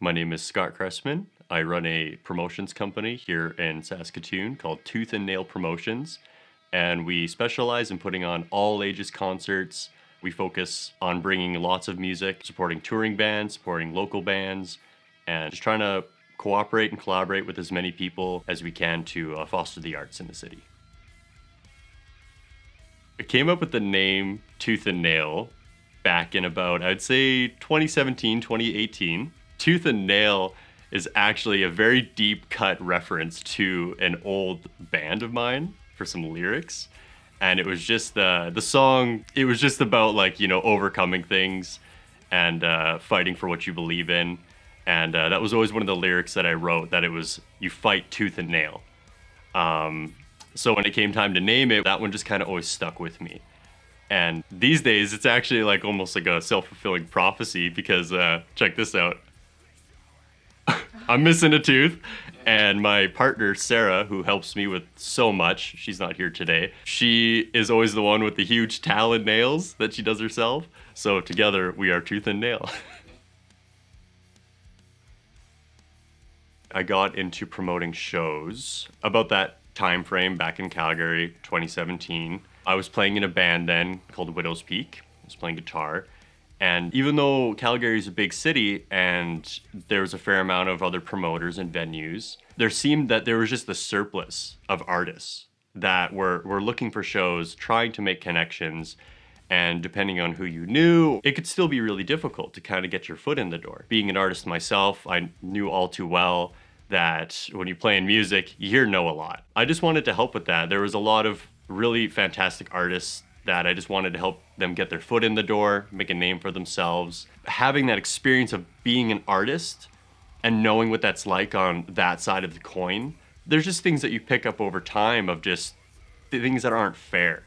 My name is Scott Cressman. I run a promotions company here in Saskatoon called Tooth and Nail Promotions, and we specialize in putting on all ages concerts. We focus on bringing lots of music, supporting touring bands, supporting local bands, and just trying to cooperate and collaborate with as many people as we can to foster the arts in the city. I came up with the name Tooth and Nail back in about, I'd say 2017, 2018. Tooth and Nail is actually a very deep cut reference to an old band of mine for some lyrics. And it was just the song, it was just about like, overcoming things and fighting for what you believe in. And that was always one of the lyrics that I wrote, that it was, you fight tooth and nail. So when it came time to name it, that one just kind of always stuck with me. And these days, it's actually like almost like a self-fulfilling prophecy because check this out. I'm missing a tooth, and my partner, Sarah, who helps me with so much, she's not here today, she is always the one with the huge talon nails that she does herself. So together, we are Tooth and Nail. I got into promoting shows about that time frame back in Calgary, 2017. I was playing in a band then called Widow's Peak. I was playing guitar. And even though Calgary is a big city and there was a fair amount of other promoters and venues, there seemed that there was just a surplus of artists that were looking for shows, trying to make connections. And depending on who you knew, it could still be really difficult to kind of get your foot in the door. Being an artist myself, I knew all too well that when you play in music, you hear no a lot. I just wanted to help with that. There was a lot of really fantastic artists that I just wanted to help them get their foot in the door, make a name for themselves. Having that experience of being an artist and knowing what that's like on that side of the coin, there's just things that you pick up over time of just things that aren't fair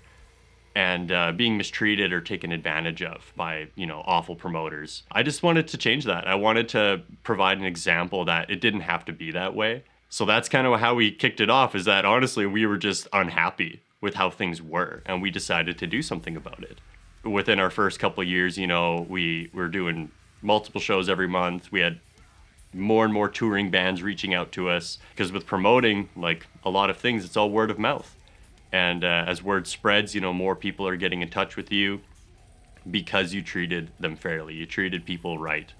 and being mistreated or taken advantage of by, awful promoters. I just wanted to change that. I wanted to provide an example that it didn't have to be that way. So that's kind of how we kicked it off, is that honestly, we were just unhappy with how things were, and we decided to do something about it. Within our first couple of years, we were doing multiple shows every month. We had more and more touring bands reaching out to us, because with promoting, like a lot of things, it's all word of mouth. And as word spreads, more people are getting in touch with you because you treated them fairly. You treated people right.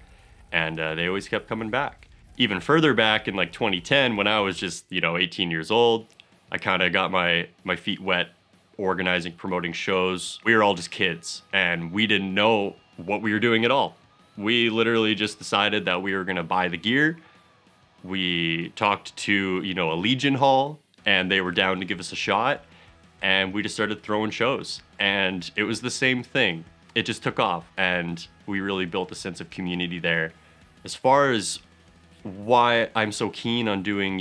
And they always kept coming back. Even further back in like 2010, when I was just, 18 years old, I kind of got my feet wet organizing, promoting shows. We were all just kids, and we didn't know what we were doing at all. We literally just decided that we were going to buy the gear. We talked to, a Legion Hall, and they were down to give us a shot. And we just started throwing shows. And it was the same thing. It just took off, and we really built a sense of community there. As far as why I'm so keen on doing,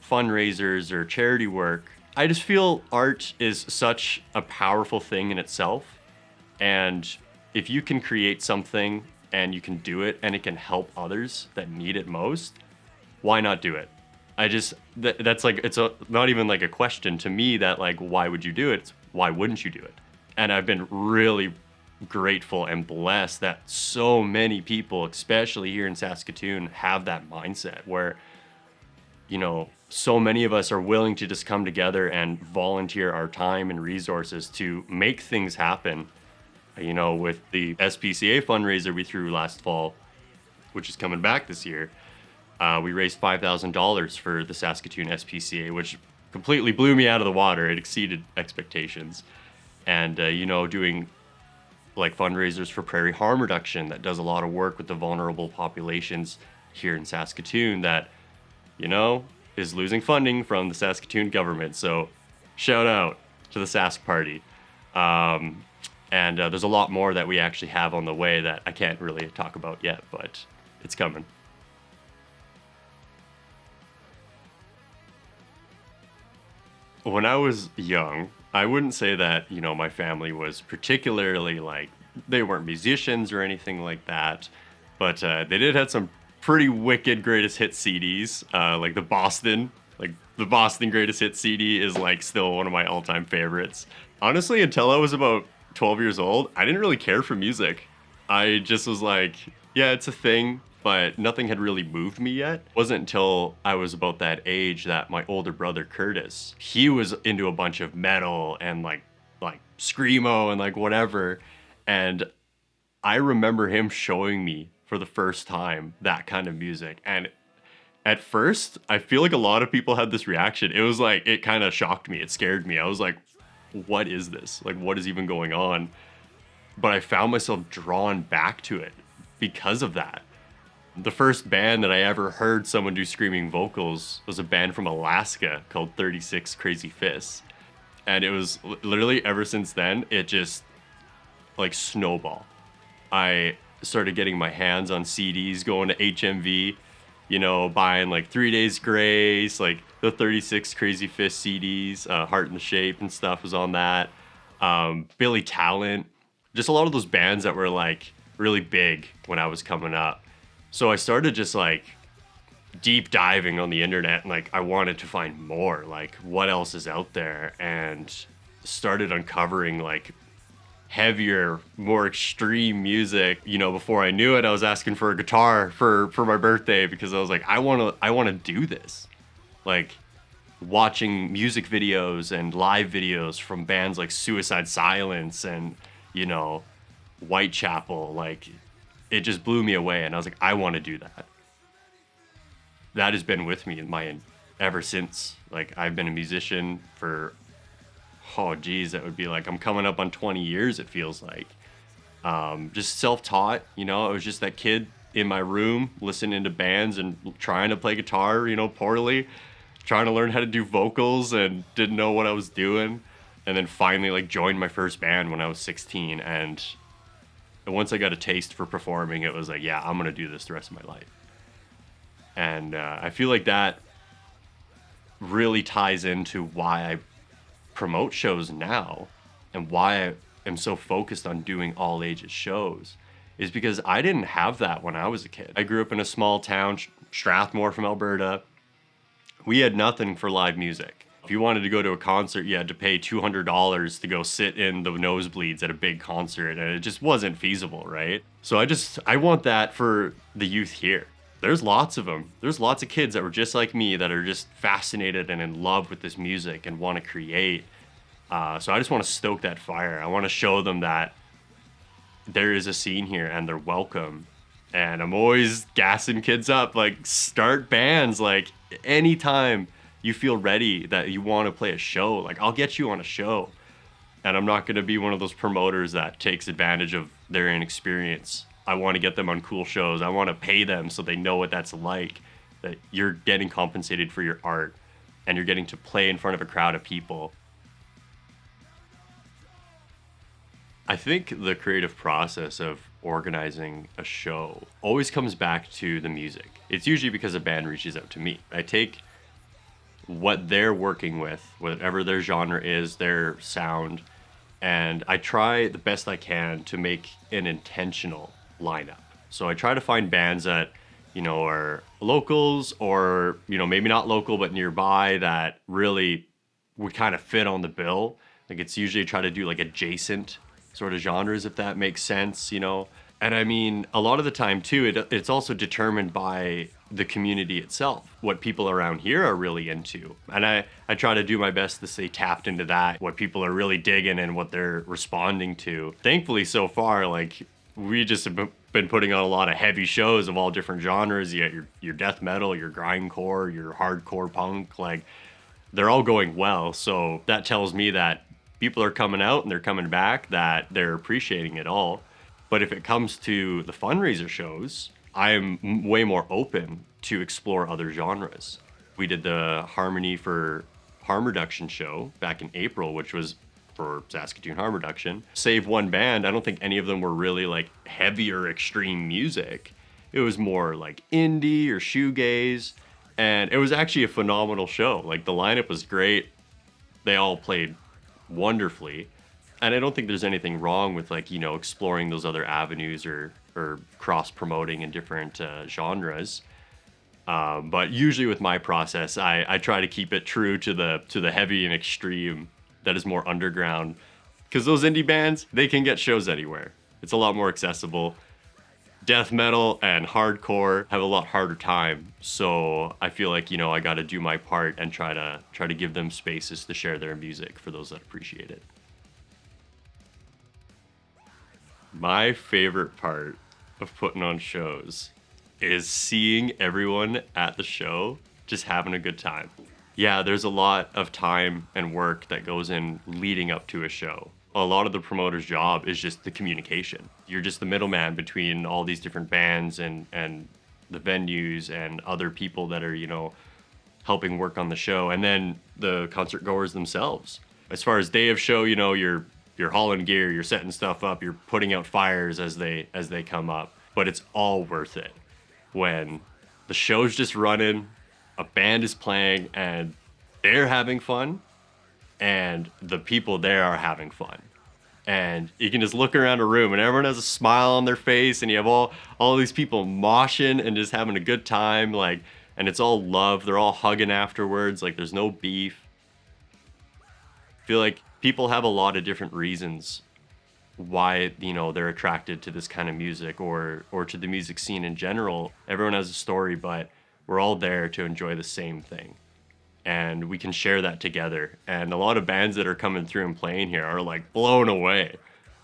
fundraisers or charity work, I just feel art is such a powerful thing in itself. And if you can create something and you can do it and it can help others that need it most, why not do it? That's like, it's not even like a question to me that like, why would you do it? It's why wouldn't you do it? And I've been really grateful and blessed that so many people, especially here in Saskatoon, have that mindset where, so many of us are willing to just come together and volunteer our time and resources to make things happen. With the SPCA fundraiser we threw last fall, which is coming back this year, we raised $5,000 for the Saskatoon SPCA, which completely blew me out of the water. It exceeded expectations. And, doing like fundraisers for prairie harm reduction that does a lot of work with the vulnerable populations here in Saskatoon that, is losing funding from the Saskatoon government. So shout out to the Sask Party. And there's a lot more that we actually have on the way that I can't really talk about yet, but it's coming. When I was young, I wouldn't say that, my family was particularly like, they weren't musicians or anything like that, but they did have some pretty wicked greatest hit CDs, like the Boston greatest hit CD is like still one of my all-time favorites. Honestly, until I was about 12 years old, I didn't really care for music. I just was like, yeah, it's a thing, but nothing had really moved me yet. It wasn't until I was about that age that my older brother Curtis, he was into a bunch of metal and like screamo and like whatever. And I remember him showing me for the first time that kind of music. And at first, I feel like a lot of people had this reaction. It was like, it kind of shocked me. It scared me. I was like, what is this? Like, what is even going on? But I found myself drawn back to it because of that. The first band that I ever heard someone do screaming vocals was a band from Alaska called 36 Crazy Fists. And it was literally ever since then, it just like snowball. I started getting my hands on CDs, going to HMV, you know, buying like 3 Days Grace, like the 36 Crazy Fist CDs, Heart in the Shape and stuff was on that. Billy Talent, just a lot of those bands that were like really big when I was coming up. So I started just like deep diving on the internet and like I wanted to find more, like what else is out there, and started uncovering like heavier, more extreme music. You know, before I knew it, I was asking for a guitar for my birthday because I was like, I want to do this. Like watching music videos and live videos from bands like Suicide Silence and, you know, Whitechapel, like it just blew me away, and I was like, I want to do that. That has been with me ever since. Like I've been a musician for, oh geez, that would be like, I'm coming up on 20 years, it feels like. Just self-taught, you know, I was just that kid in my room listening to bands and trying to play guitar, you know, poorly, trying to learn how to do vocals and didn't know what I was doing. And then finally like joined my first band when I was 16. And once I got a taste for performing, it was like, yeah, I'm going to do this the rest of my life. And I feel like that really ties into why I promote shows now and why I am so focused on doing all ages shows, is because I didn't have that when I was a kid. I grew up in a small town, Strathmore from Alberta. We had nothing for live music. If you wanted to go to a concert, you had to pay $200 to go sit in the nosebleeds at a big concert, and it just wasn't feasible, right? So I want that for the youth here. There's lots of them. There's lots of kids that were just like me that are just fascinated and in love with this music and want to create. So I just want to stoke that fire. I want to show them that there is a scene here and they're welcome. And I'm always gassing kids up, like start bands, like anytime you feel ready that you want to play a show, like I'll get you on a show. And I'm not going to be one of those promoters that takes advantage of their inexperience. I want to get them on cool shows. I want to pay them so they know what that's like, that you're getting compensated for your art and you're getting to play in front of a crowd of people. I think the creative process of organizing a show always comes back to the music. It's usually because a band reaches out to me. I take what they're working with, whatever their genre is, their sound, and I try the best I can to make an intentional lineup. So I try to find bands that, you know, are locals or, you know, maybe not local but nearby that really would kind of fit on the bill. Like it's usually try to do like adjacent sort of genres, if that makes sense, you know. And I mean, a lot of the time too, it's also determined by the community itself, what people around here are really into. And I try to do my best to stay tapped into that, what people are really digging and what they're responding to. Thankfully, so far, like we just have been putting on a lot of heavy shows of all different genres. You got your death metal, your grindcore, your hardcore punk, like they're all going well. So that tells me that people are coming out and they're coming back, that they're appreciating it all. But if it comes to the fundraiser shows, I'm way more open to explore other genres. We did the Harmony for Harm Reduction show back in April, which was for Saskatoon Harm Reduction. Save one band, I don't think any of them were really like heavy or extreme music. It was more like indie or shoegaze. And it was actually a phenomenal show. Like the lineup was great. They all played wonderfully. And I don't think there's anything wrong with like, you know, exploring those other avenues or cross promoting in different genres. But usually with my process, I try to keep it true to the heavy and extreme that is more underground, because those indie bands, they can get shows anywhere. It's a lot more accessible. death metal and hardcore have a lot harder time. So I feel like, I got to do my part and try to give them spaces to share their music for those that appreciate it. My favorite part of putting on shows is seeing everyone at the show just having a good time. Yeah, there's a lot of time and work that goes in leading up to a show. A lot of the promoter's job is just the communication. You're just the middleman between all these different bands and the venues and other people that are, helping work on the show, and then the concert goers themselves. As far as day of show, you're hauling gear, you're setting stuff up, you're putting out fires as they come up, but it's all worth it when the show's just running, a band is playing, and they're having fun, and the people there are having fun. And you can just look around a room and everyone has a smile on their face, and you have all these people moshing and just having a good time, like, and it's all love. They're all hugging afterwards, like there's no beef. I feel like people have a lot of different reasons why, they're attracted to this kind of music or to the music scene in general. Everyone has a story, but we're all there to enjoy the same thing. And we can share that together. And a lot of bands that are coming through and playing here are like blown away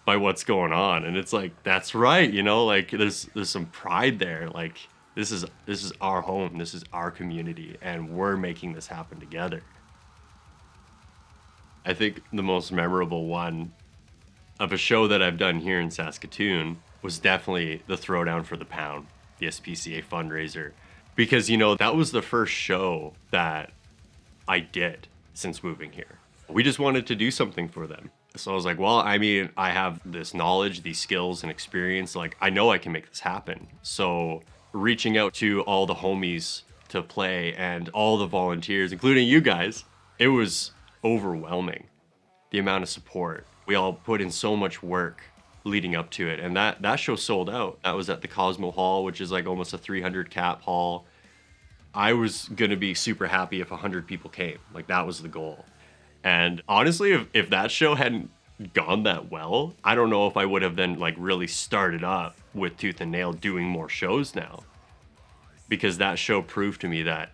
by what's going on. And it's like, that's right, like there's some pride there. Like this is our home, this is our community, and we're making this happen together. I think the most memorable one of a show that I've done here in Saskatoon was definitely the Throwdown for the Pound, the SPCA fundraiser. Because, that was the first show that I did since moving here. We just wanted to do something for them. So I was like, well, I have this knowledge, these skills and experience. Like, I know I can make this happen. So reaching out to all the homies to play and all the volunteers, including you guys, it was overwhelming, the amount of support. We all put in so much work leading up to it. And that show sold out. That was at the Cosmo Hall, which is like almost a 300 cap hall. I was going to be super happy if 100 people came. Like, that was the goal. And honestly, if that show hadn't gone that well, I don't know if I would have then like really started up with tooth and nail doing more shows now. Because that show proved to me that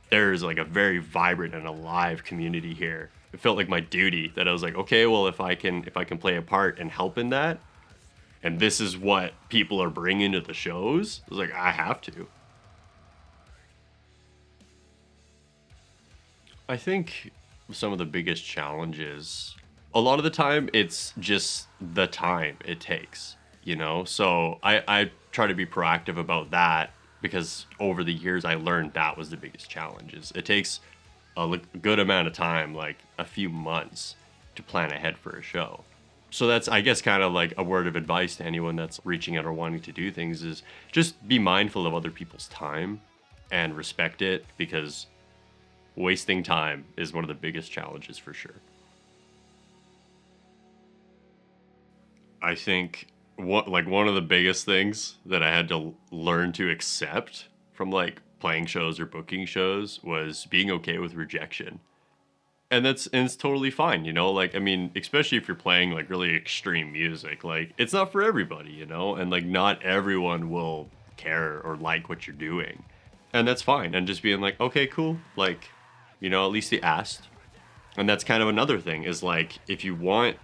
there's like a very vibrant and alive community here. It felt like my duty that I was like, okay, well, if I can play a part and help in that, and this is what people are bringing to the shows, I was like, I have to. I think some of the biggest challenges, a lot of the time, it's just the time it takes, So I try to be proactive about that, because over the years I learned that was the biggest challenge. It takes a good amount of time, like a few months, to plan ahead for a show. So that's, I guess, kind of like a word of advice to anyone that's reaching out or wanting to do things, is just be mindful of other people's time and respect it, because wasting time is one of the biggest challenges for sure. I think one of the biggest things that I had to learn to accept from like playing shows or booking shows was being okay with rejection. And it's totally fine, especially if you're playing like really extreme music, like it's not for everybody, and like not everyone will care or like what you're doing. And that's fine. And just being like, okay, cool. Like, at least they asked. And that's kind of another thing, is like, if you want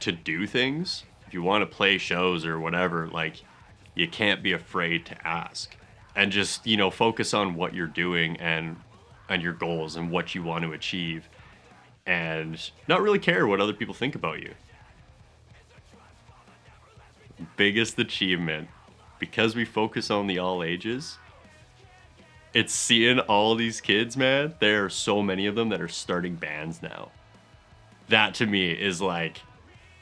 to do things, if you want to play shows or whatever, like, you can't be afraid to ask. And just, focus on what you're doing and your goals and what you want to achieve, and not really care what other people think about you. Biggest achievement, because we focus on the all ages, it's seeing all these kids, man. There are so many of them that are starting bands now. That to me is like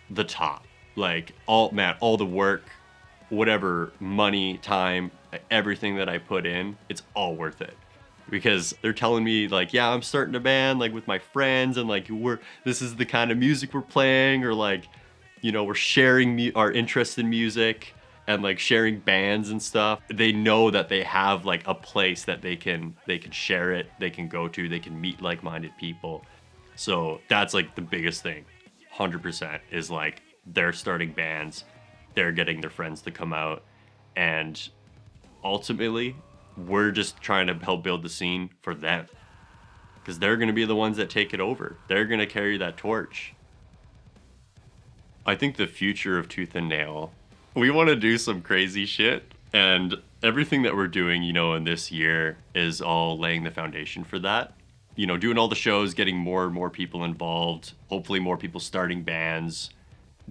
the top. Like all the work, whatever money, time, everything that I put in, it's all worth it. Because they're telling me like, yeah, I'm starting a band like with my friends, and like this is the kind of music we're playing, or like, we're sharing our interest in music. And like sharing bands and stuff. They know that they have like a place that they can share it, they can go to, they can meet like-minded people. So that's like the biggest thing, 100%, is like they're starting bands, they're getting their friends to come out, And ultimately, we're just trying to help build the scene for them. Because they're going to be the ones that take it over. They're going to carry that torch. I think the future of Tooth and Nail, we want to do some crazy shit. And everything that we're doing, in this year is all laying the foundation for that. Doing all the shows, getting more and more people involved, hopefully more people starting bands,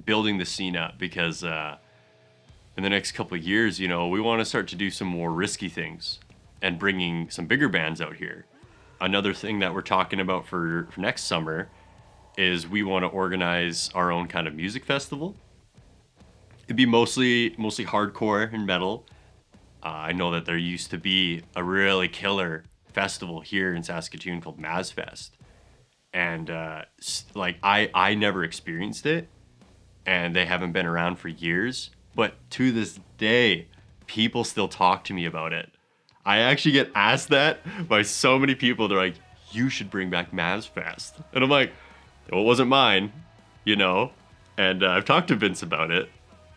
building the scene up, because in the next couple of years, we want to start to do some more risky things and bringing some bigger bands out here. Another thing that we're talking about for next summer is we want to organize our own kind of music festival. It'd be mostly hardcore and metal. I know that there used to be a really killer festival here in Saskatoon called MazFest. And I never experienced it, and they haven't been around for years. But to this day, people still talk to me about it. I actually get asked that by so many people. They're like, you should bring back MazFest. And I'm like, well, it wasn't mine, And I've talked to Vince about it.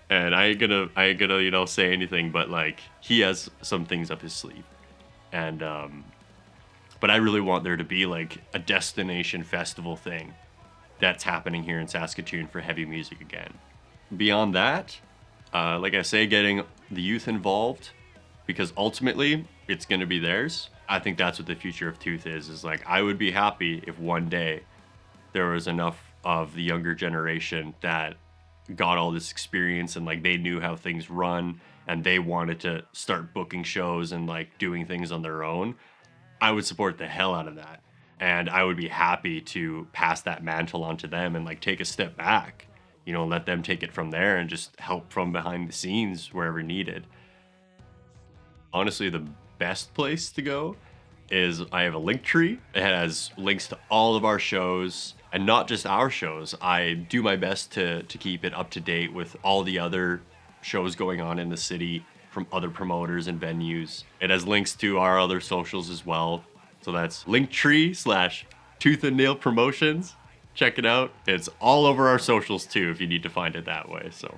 And I ain't gonna, say anything, but he has some things up his sleeve. And, but I really want there to be a destination festival thing that's happening here in Saskatoon for heavy music again. Beyond that, like I say, getting the youth involved, because ultimately it's going to be theirs. I think that's what the future of Tooth is I would be happy if one day there was enough of the younger generation that got all this experience and they knew how things run and they wanted to start booking shows and doing things on their own. I would support the hell out of that. And I would be happy to pass that mantle on to them and take a step back, let them take it from there and just help from behind the scenes wherever needed. Honestly, the best place to go is I have a link tree. It has links to all of our shows, and not just our shows. I do my best to keep it up to date with all the other shows going on in the city from other promoters and venues. It has links to our other socials as well. So that's linktree/Tooth and Nail Promotions. Check it out. It's all over our socials too if you need to find it that way. So